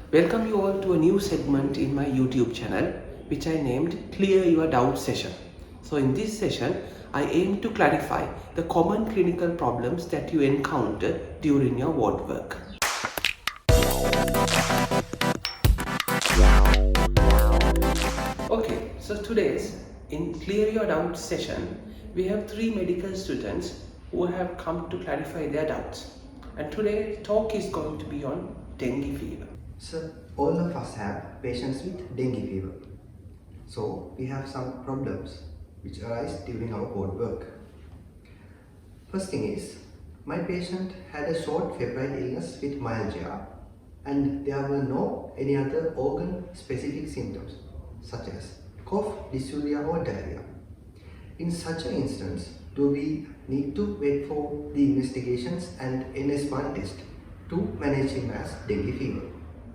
Welcome you all to a new segment in my YouTube channel, which I named Clear Your Doubt Session. So in this session, I aim to clarify the common clinical problems that you encounter during your ward work. Okay, so today's in Clear Your Doubt session, we have 3 medical students who have come to clarify their doubts. And today's talk is going to be on dengue fever. Sir, all of us have patients with dengue fever. So, we have some problems which arise during our ward work. First thing is, my patient had a short febrile illness with myalgia and there were no any other organ specific symptoms such as cough, dysuria or diarrhea. In such an instance, do we need to wait for the investigations and NS1 test to manage him as dengue fever?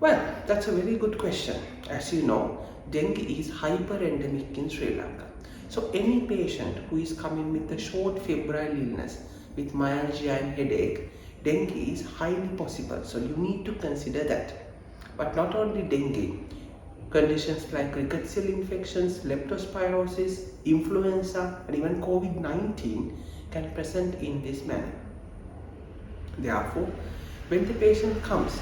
Well, that's a very good question. As you know, dengue is hyper-endemic in Sri Lanka. So any patient who is coming with a short febrile illness with myalgia and headache, dengue is highly possible. So you need to consider that. But not only dengue, conditions like rickettsial infections, leptospirosis, influenza and even COVID-19 can present in this manner. Therefore, when the patient comes,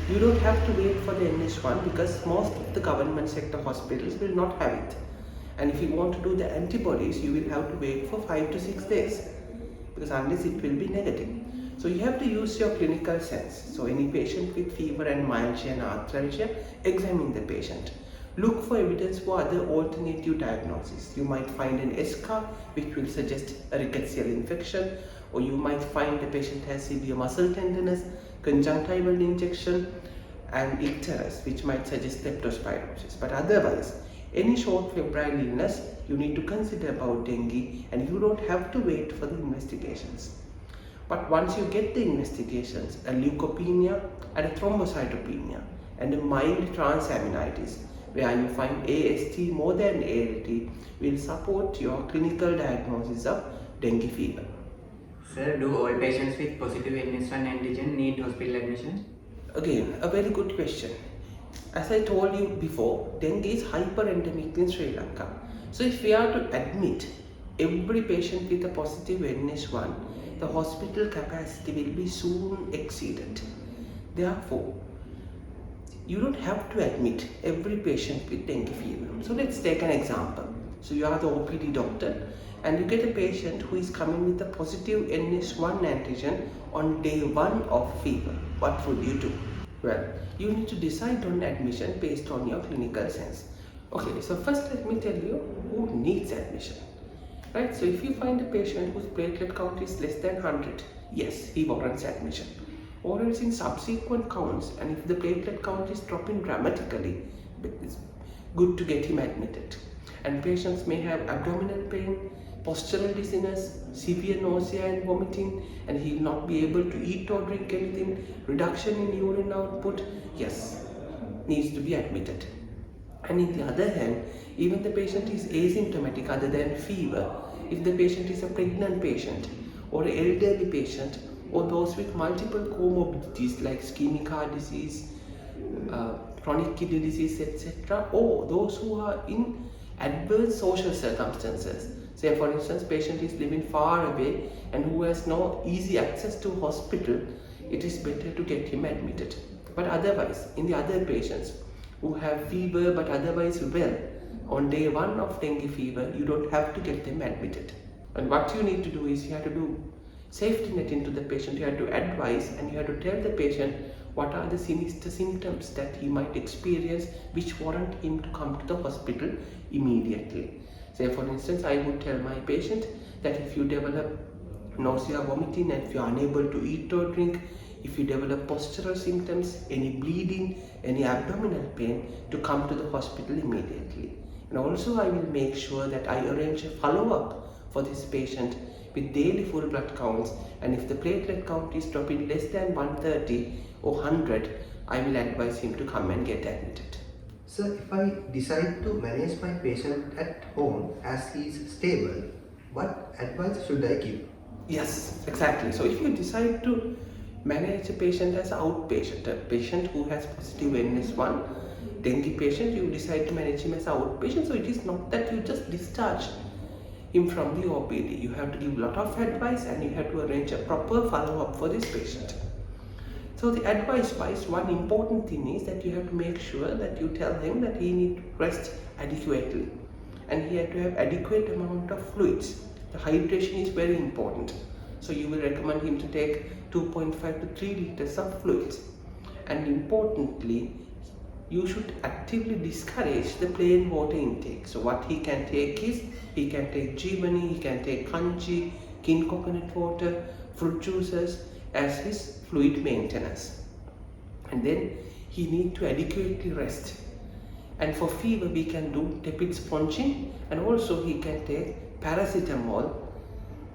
you don't have to wait for the NS1 because most of the government sector hospitals will not have it. And if you want to do the antibodies, you will have to wait for 5 to 6 days because unless it will be negative. So you have to use your clinical sense. So any patient with fever and myalgia and arthralgia, examine the patient. Look for evidence for other alternative diagnoses. You might find an SCAR which will suggest a rickettsial infection, or you might find the patient has severe muscle tenderness, conjunctival injection and icterus which might suggest leptospirosis. But otherwise, any short febrile illness, you need to consider about dengue and you don't have to wait for the investigations. But once you get the investigations, a leukopenia and a thrombocytopenia and a mild transaminitis where you find AST more than ALT will support your clinical diagnosis of dengue fever. Sir, do all patients with positive NS1 antigen need hospital admission? Again, a very good question. As I told you before, dengue is hyper-endemic in Sri Lanka. So if we are to admit every patient with a positive NS1, the hospital capacity will be soon exceeded. Therefore, you don't have to admit every patient with dengue fever. So let's take an example. So you are the OPD doctor and you get a patient who is coming with a positive NS1 antigen on day 1 of fever. What would you do? Well, you need to decide on admission based on your clinical sense. Okay, so first let me tell you who needs admission. Right, so if you find a patient whose platelet count is less than 100, yes, he warrants admission. Or else in subsequent counts, and if the platelet count is dropping dramatically, it's good to get him admitted. And patients may have abdominal pain, postural dizziness, severe nausea and vomiting, and he will not be able to eat or drink anything, reduction in urine output, yes, needs to be admitted. And in the other hand, even the patient is asymptomatic other than fever, if the patient is a pregnant patient or an elderly patient or those with multiple comorbidities like ischemic heart disease, chronic kidney disease, etc., or those who are in adverse social circumstances. Say for instance, patient is living far away and who has no easy access to hospital, it is better to get him admitted. But otherwise, in the other patients who have fever but otherwise well, on day 1 of dengue fever, you don't have to get them admitted. And what you need to do is you have to do safety net into the patient, you have to advise and you have to tell the patient what are the sinister symptoms that he might experience which warrant him to come to the hospital immediately. Say for instance, I would tell my patient that if you develop nausea, vomiting, and if you are unable to eat or drink, if you develop postural symptoms, any bleeding, any abdominal pain, to come to the hospital immediately. And also I will make sure that I arrange a follow-up for this patient with daily full blood counts, and if the platelet count is dropping less than 130 or 100, I will advise him to come and get admitted. Sir, if I decide to manage my patient at home as he is stable, what advice should I give? Yes, exactly. So if you decide to manage a patient as outpatient. A patient who has positive NS1 dengue patient, you decide to manage him as outpatient. So it is not that you just discharge him from the OPD. You have to give a lot of advice and you have to arrange a proper follow-up for this patient. So the advice wise, one important thing is that you have to make sure that you tell him that he needs to rest adequately and he had to have adequate amount of fluids. The hydration is very important. So you will recommend him to take 2.5 to 3 liters of fluids. And importantly, you should actively discourage the plain water intake. So what he can take is, he can take Jimani, he can take kanji, kin coconut water, fruit juices as his fluid maintenance. And then he need to adequately rest. And for fever we can do tepid sponging, and also he can take paracetamol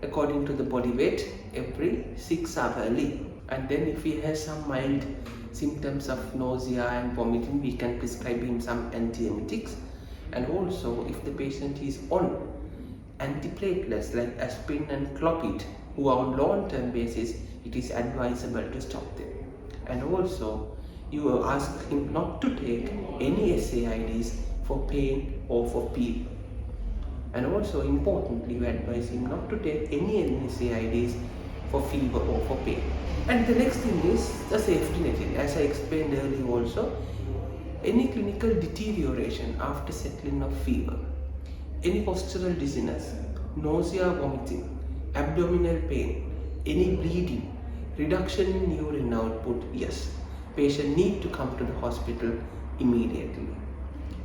according to the body weight every 6 hourly. And then if he has some mild symptoms of nausea and vomiting, we can prescribe him some antiemetics. And also if the patient is on antiplatelets like aspirin and clopid who are on long-term basis, it is advisable to stop them. And also you ask him not to take any SAIDs for pain or for fever. And also importantly, you advise him not to take any NSAIDs for fever or for pain. And the next thing is the safety net. As I explained earlier also, any clinical deterioration after settling of fever, any postural dizziness, nausea, vomiting, abdominal pain, any bleeding, reduction in urine output, yes, patient need to come to the hospital immediately.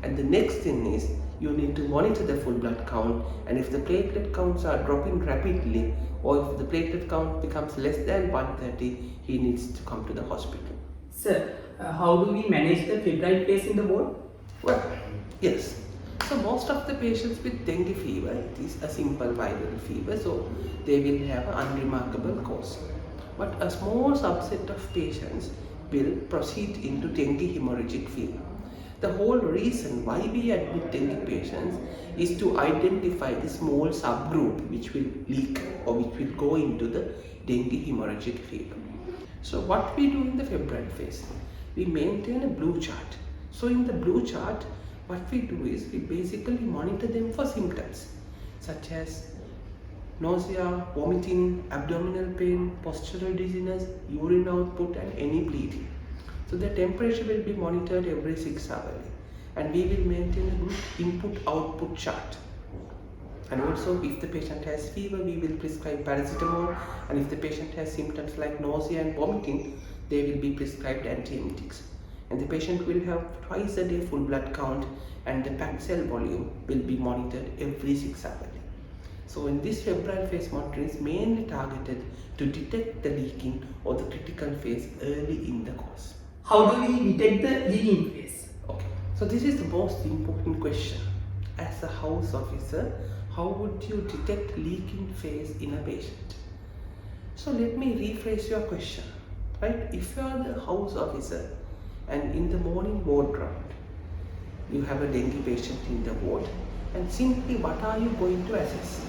And the next thing is, you need to monitor the full blood count, and if the platelet counts are dropping rapidly or if the platelet count becomes less than 130, he needs to come to the hospital. Sir, how do we manage the febrile phase in the ward? Well, yes. So most of the patients with dengue fever, it is a simple viral fever, so they will have an unremarkable course. But a small subset of patients will proceed into dengue hemorrhagic fever. The whole reason why we admit dengue patients is to identify the small subgroup which will leak or which will go into the dengue hemorrhagic fever. So what we do in the febrile phase, we maintain a blue chart. So in the blue chart, what we do is we basically monitor them for symptoms such as nausea, vomiting, abdominal pain, postural dizziness, urine output and any bleeding. So the temperature will be monitored every 6 hours and we will maintain a good input-output chart. And also if the patient has fever, we will prescribe paracetamol, and if the patient has symptoms like nausea and vomiting, they will be prescribed antiemetics. And the patient will have twice a day full blood count and the packed cell volume will be monitored every 6 hours. So in this febrile phase monitoring is mainly targeted to detect the leaking or the critical phase early in the course. How do we detect the leaking phase? Okay, so this is the most important question. As a house officer, how would you detect leaking phase in a patient? So let me rephrase your question, right? If you are the house officer and in the morning ward round, you have a dengue patient in the ward, and simply what are you going to assess,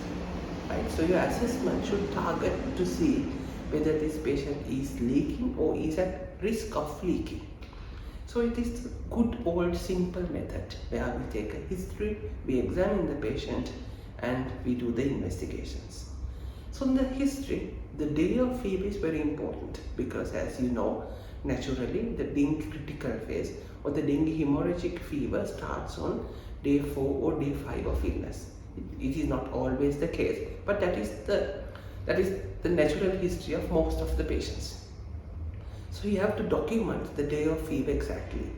right? So your assessment should target to see whether this patient is leaking or is at risk of leaking. So it is a good old simple method where we take a history, we examine the patient and we do the investigations. So in the history, the day of fever is very important because as you know, naturally the dengue critical phase or the dengue hemorrhagic fever starts on day 4 or day 5 of illness. It is not always the case, but that is the natural history of most of the patients. So you have to document the day of fever exactly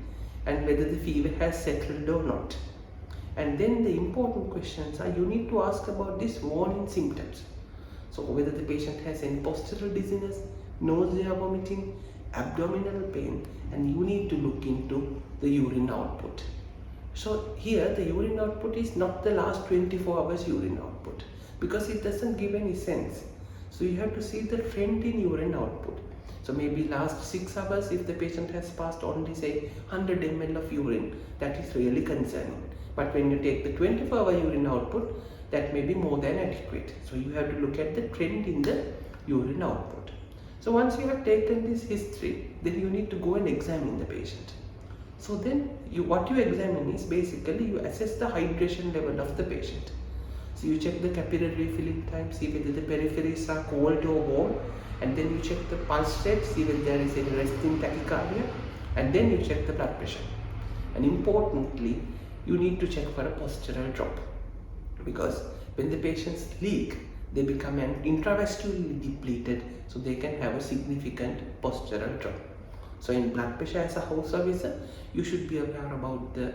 and whether the fever has settled or not. And then the important questions are, you need to ask about these warning symptoms. So whether the patient has any postural dizziness, nausea, vomiting, abdominal pain, and you need to look into the urine output. So here the urine output is not the last 24 hours urine output because it doesn't give any sense. So you have to see the trend in urine output. So maybe last 6 hours, if the patient has passed only say 100 ml of urine, that is really concerning. But when you take the 24-hour urine output, that may be more than adequate. So you have to look at the trend in the urine output. So once you have taken this history, then you need to go and examine the patient. So then what you examine is basically you assess the hydration level of the patient. So you check the capillary refilling time, see whether the peripheries are cold or warm, and then you check the pulse rate, see whether there is any resting tachycardia, and then you check the blood pressure. And importantly, you need to check for a postural drop, because when the patients leak, they become intravascularly depleted, so they can have a significant postural drop. So in blood pressure as a house officer, you should be aware about the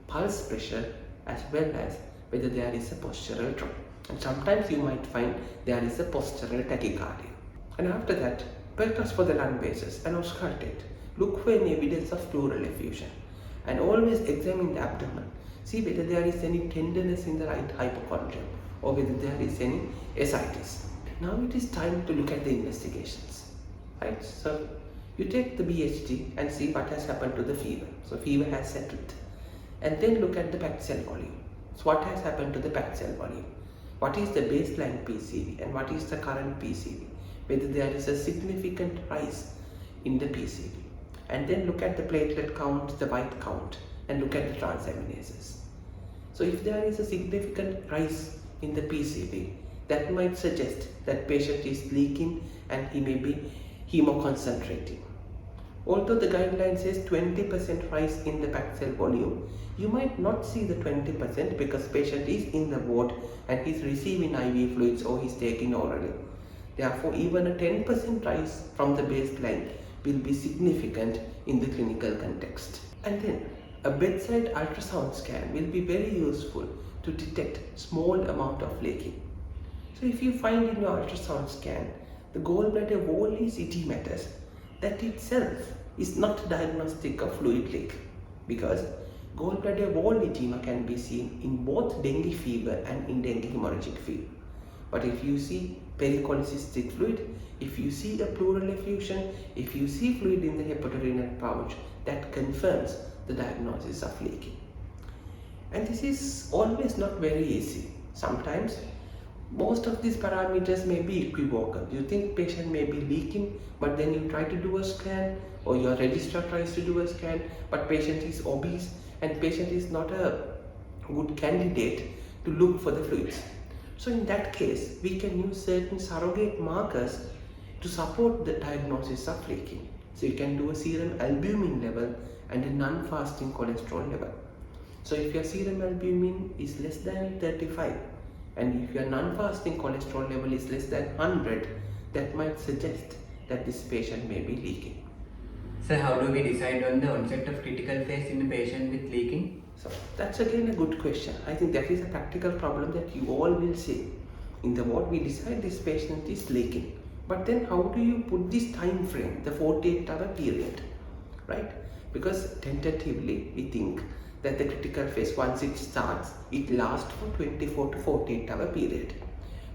pulse pressure as well as whether there is a postural drop. And sometimes you might find there is a postural tachycardia. And after that, percuss for the lung bases and auscultate. Look for any evidence of pleural effusion. And always examine the abdomen. See whether there is any tenderness in the right hypochondrium or whether there is any ascites. Now it is time to look at the investigations. Right? So you take the BHT and see what has happened to the fever. So fever has settled. And then look at the packed cell volume. So what has happened to the packed cell volume? What is the baseline PCV and what is the current PCV? Whether there is a significant rise in the PCV. And then look at the platelet count, the white count, and look at the transaminases. So if there is a significant rise in the PCV, that might suggest that patient is leaking and he may be hemoconcentrating. Although the guideline says 20% rise in the packed cell volume, you might not see the 20% because patient is in the ward and he's receiving IV fluids or he's taking orally. Therefore, even a 10% rise from the baseline will be significant in the clinical context. And then a bedside ultrasound scan will be very useful to detect small amount of leaking. So if you find in your ultrasound scan the gallbladder wall is edematous, that itself is not diagnostic of fluid leak, because gallbladder wall edema can be seen in both dengue fever and in dengue hemorrhagic fever. But if you see pericholecystic fluid, if you see a pleural effusion, if you see fluid in the hepatorenal pouch, that confirms the diagnosis of leaking. And this is always not very easy. Sometimes most of these parameters may be equivocal. You think patient may be leaking, but then you try to do a scan, or your registrar tries to do a scan, but patient is obese and patient is not a good candidate to look for the fluids. So in that case, we can use certain surrogate markers to support the diagnosis of leaking. So you can do a serum albumin level and a non-fasting cholesterol level. So if your serum albumin is less than 35 and if your non-fasting cholesterol level is less than 100, that might suggest that this patient may be leaking. So how do we decide on the onset of critical phase in a patient with leaking? So that's again a good question. I think that is a practical problem that you all will see. In the ward, we decide this patient is leaking. But then how do you put this time frame, the 48-hour period, right? Because tentatively we think that the critical phase, once it starts, it lasts for 24 to 48-hour period.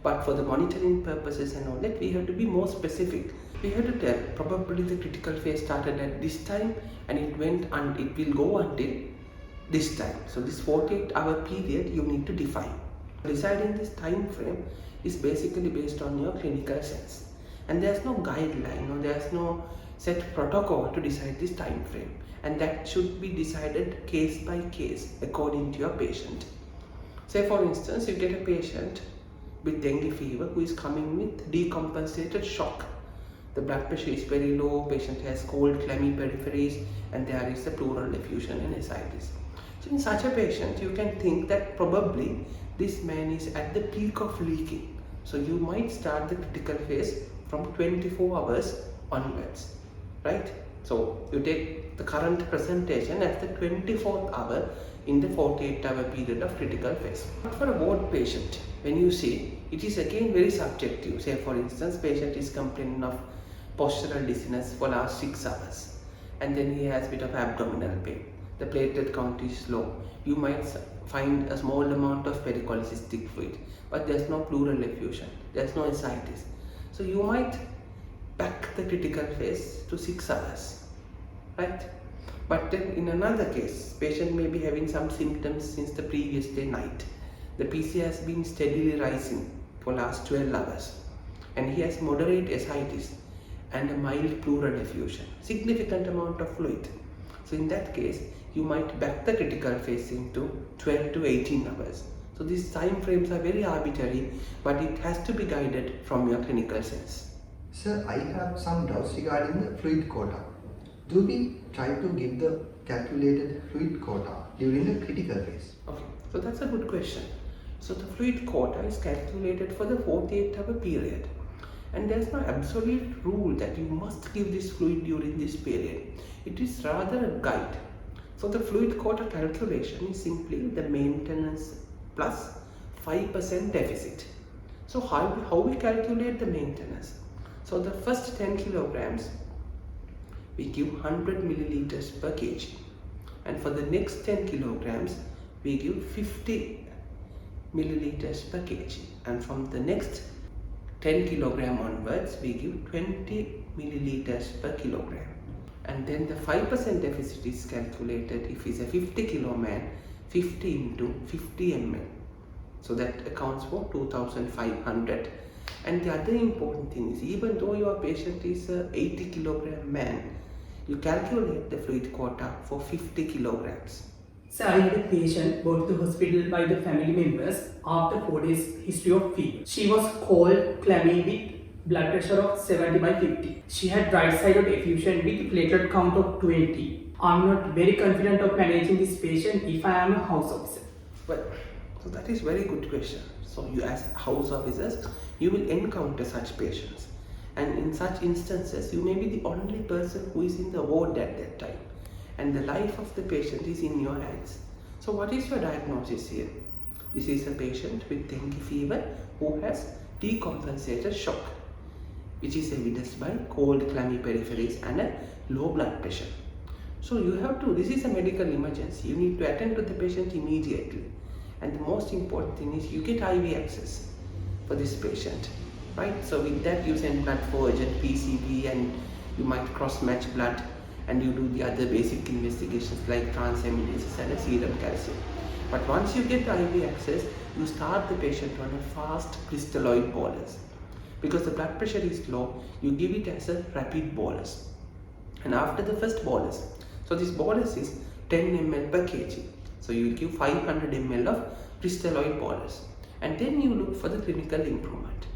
But for the monitoring purposes and all that, we have to be more specific. We have to tell probably the critical phase started at this time and it will go until this time. So this 48-hour period you need to define. Deciding this time frame is basically based on your clinical sense. And there's no guideline or there's no set protocol to decide this time frame. And that should be decided case by case according to your patient. Say for instance, you get a patient with dengue fever who is coming with decompensated shock. The blood pressure is very low, patient has cold, clammy peripheries, and there is a pleural effusion and ascites. So in such a patient, you can think that probably this man is at the peak of leaking. So you might start the critical phase from 24 hours onwards, right? So you take the current presentation as the 24th hour in the 48-hour period of critical phase. But for a ward patient, when you see, it is again very subjective. Say for instance, patient is complaining of postural dizziness for last 6 hours and then he has a bit of abdominal pain. The platelet count is low. You might find a small amount of pericholecystic fluid, but there's no pleural effusion, there's no ascites. So you might back the critical phase to 6 hours, right? But then in another case, patient may be having some symptoms since the previous day night. The PC has been steadily rising for last 12 hours and he has moderate ascites and a mild pleural effusion, significant amount of fluid. So in that case, you might back the critical phase into 12 to 18 hours. So these time frames are very arbitrary, but it has to be guided from your clinical sense. Sir, I have some doubts regarding the fluid quota. Do we try to give the calculated fluid quota during the critical phase? Okay, so that's a good question. So the fluid quota is calculated for the 48-hour period. And there's no absolute rule that you must give this fluid during this period. It is rather a guide. So the fluid quota calculation is simply the maintenance plus 5% deficit. So how we calculate the maintenance? So the first 10 kilograms, we give 100 milliliters per kg. And for the next 10 kilograms, we give 50 milliliters per kg. And from the next 10 kilogram onwards, we give 20 milliliters per kilogram. And then the 5% deficit is calculated if he's a 50 kilo man, 50 into 50 ml. So that accounts for 2500. And the other important thing is, even though your patient is a 80 kilogram man, you calculate the fluid quota for 50 kilograms. So I had a patient brought to the hospital by the family members after 4 days history of fever. She was called Clammy with blood pressure of 70/50. She had right-sided effusion with platelet count of 20. I'm not very confident of managing this patient if I am a house officer. Well, so that is very good question. So you as house officers, you will encounter such patients. And in such instances, you may be the only person who is in the ward at that time. And the life of the patient is in your hands. So what is your diagnosis here? This is a patient with dengue fever who has decompensated shock, which is evidenced by cold clammy peripheries and a low blood pressure. So you have to, this is a medical emergency. You need to attend to the patient immediately. And the most important thing is you get IV access for this patient, right? So with that you send blood for urgent PCP, and you might cross-match blood, and you do the other basic investigations like transaminases and a serum calcium. But once you get IV access, you start the patient on a fast crystalloid bolus. Because the blood pressure is low, you give it as a rapid bolus. And after the first bolus, so this bolus is 10 ml per kg. So you will give 500 ml of crystalloid bolus. And then you look for the clinical improvement.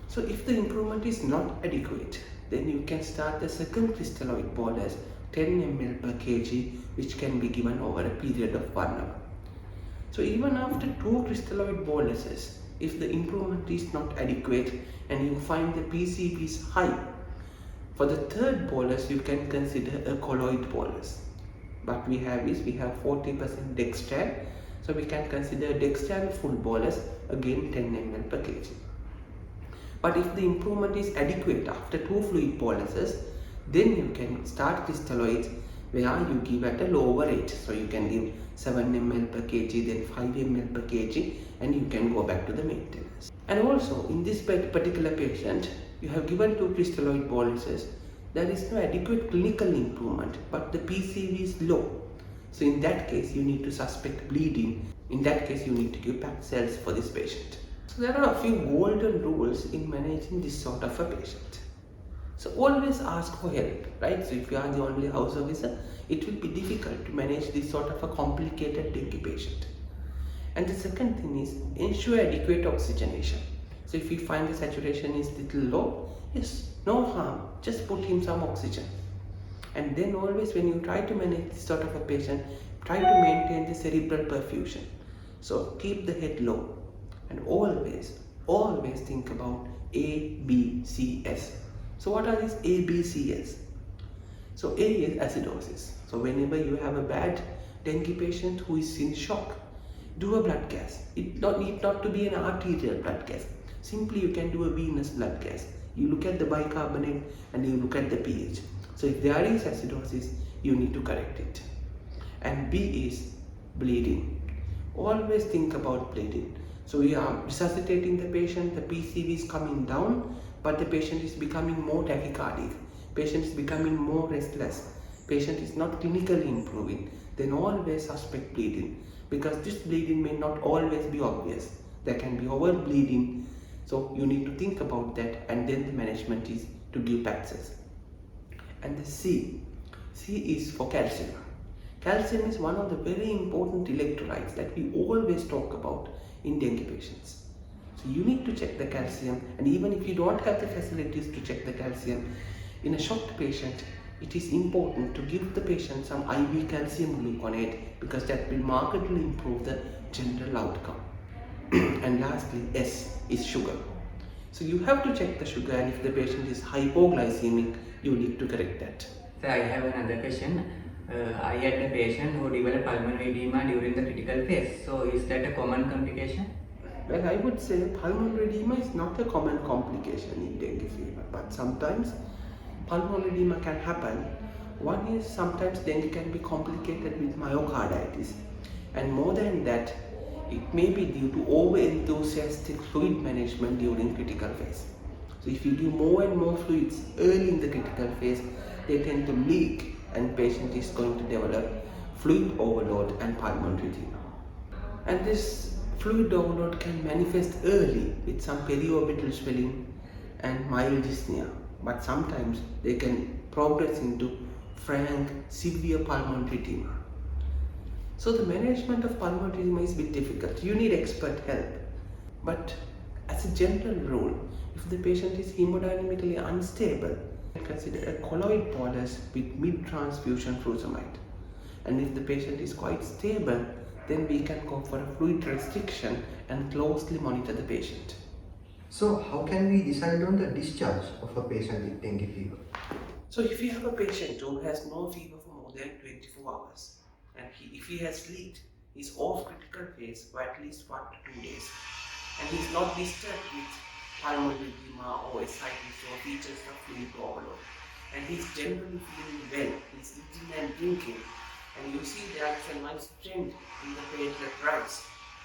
So if the improvement is not adequate, then you can start the second crystalloid bolus, 10 ml per kg, which can be given over a period of 1 hour. So even after 2 crystalloid boluses, if the improvement is not adequate and you find the PCP is high, for the third bolus you can consider a colloid bolus. What we have is, we have 40% dextran, so we can consider dextran full bolus, again 10 ml per kg. But if the improvement is adequate after 2 fluid boluses, then you can start crystalloids where you give at a lower rate. So you can give 7 ml per kg, then 5 ml per kg, and you can go back to the maintenance. And also in this particular patient, you have given 2 crystalloid boluses. There is no adequate clinical improvement, but the PCV is low. So in that case, you need to suspect bleeding. In that case, you need to give packed cells for this patient. So there are a few golden rules in managing this sort of a patient. So always ask for help, right? So if you are the only house officer, it will be difficult to manage this sort of a complicated dengue patient. And the second thing is, ensure adequate oxygenation. So if you find the saturation is little low, yes, no harm, just put him some oxygen. And then always when you try to manage this sort of a patient, try to maintain the cerebral perfusion. So keep the head low, and always think about ABCS. So what are these ABCS? So A is acidosis. So whenever you have a bad dengue patient who is in shock, do a blood gas. It need not to be an arterial blood gas. Simply you can do a venous blood gas. You look at the bicarbonate and you look at the pH. So if there is acidosis, you need to correct it. And B is bleeding. Always think about bleeding. So we are resuscitating the patient, the PCV is coming down, but the patient is becoming more tachycardic. Patient is becoming more restless. Patient is not clinically improving. Then always suspect bleeding, because this bleeding may not always be obvious. There can be over bleeding. So you need to think about that, and then the management is to give PAXs. And the C is for calcium. Calcium is one of the very important electrolytes that we always talk about in dengue patients. So you need to check the calcium, and even if you don't have the facilities to check the calcium, in a shocked patient, it is important to give the patient some IV calcium gluconate because that will markedly improve the general outcome. And lastly, S is sugar. So you have to check the sugar, and if the patient is hypoglycemic, you need to correct that. So I have another question. I had a patient who developed pulmonary edema during the critical phase. So is that a common complication? Well, I would say pulmonary edema is not a common complication in dengue fever, but sometimes pulmonary edema can happen. One is sometimes dengue can be complicated with myocarditis, and more than that, it may be due to over-enthusiastic fluid management during critical phase. So if you give more and more fluids early in the critical phase, they tend to leak and patient is going to develop fluid overload and pulmonary edema. And this fluid overload can manifest early with some periorbital swelling and mild dyspnea, but sometimes they can progress into frank, severe pulmonary edema. So the management of pulmonary edema is a bit difficult. You need expert help. But as a general rule, if the patient is hemodynamically unstable, consider a colloid bolus with mid-transfusion furosemide. And if the patient is quite stable, then we can go for a fluid restriction and closely monitor the patient. So how can we decide on the discharge of a patient with dengue fever? So if you have a patient who has no fever for more than 24 hours, and if he has leaked, he's off critical phase for at least 1 to 2 days, and he's not disturbed with pulmonary edema or ascites or features of fluid overload, and he's generally feeling well, he's eating and drinking, and you see there is a nice trend in the platelet rise,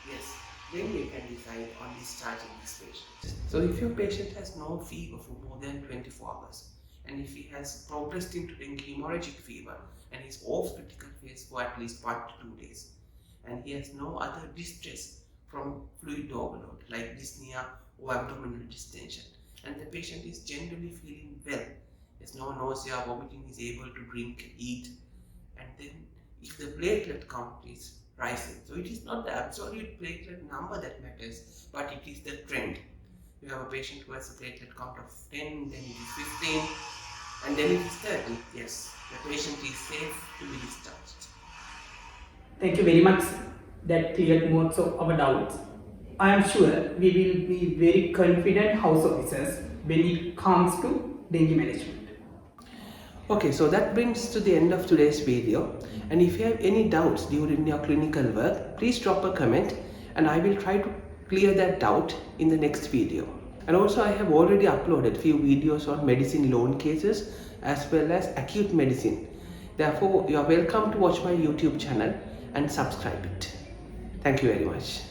yes, then you can decide on discharging this patient. So if your patient has no fever for more than 24 hours, and if he has progressed into dengue hemorrhagic fever and is off critical phase for at least 1 to 2 days, and he has no other distress from fluid overload like dyspnea or abdominal distension, and the patient is generally feeling well, there's no nausea, vomiting, is able to drink, eat, and then if the platelet count is rising, so it is not the absolute platelet number that matters, but it is the trend. You have a patient who has a platelet count of 10, then it is 15, and then it is 30, yes, the patient is safe to be discharged. Thank you very much. That cleared most of our doubts. I am sure we will be very confident house officers when it comes to dengue management. Okay, so that brings to the end of today's video, and if you have any doubts during your clinical work, please drop a comment and I will try to clear that doubt in the next video. And also I have already uploaded few videos on medicine loan cases as well as acute medicine. Therefore, you are welcome to watch my YouTube channel and subscribe it. Thank you very much.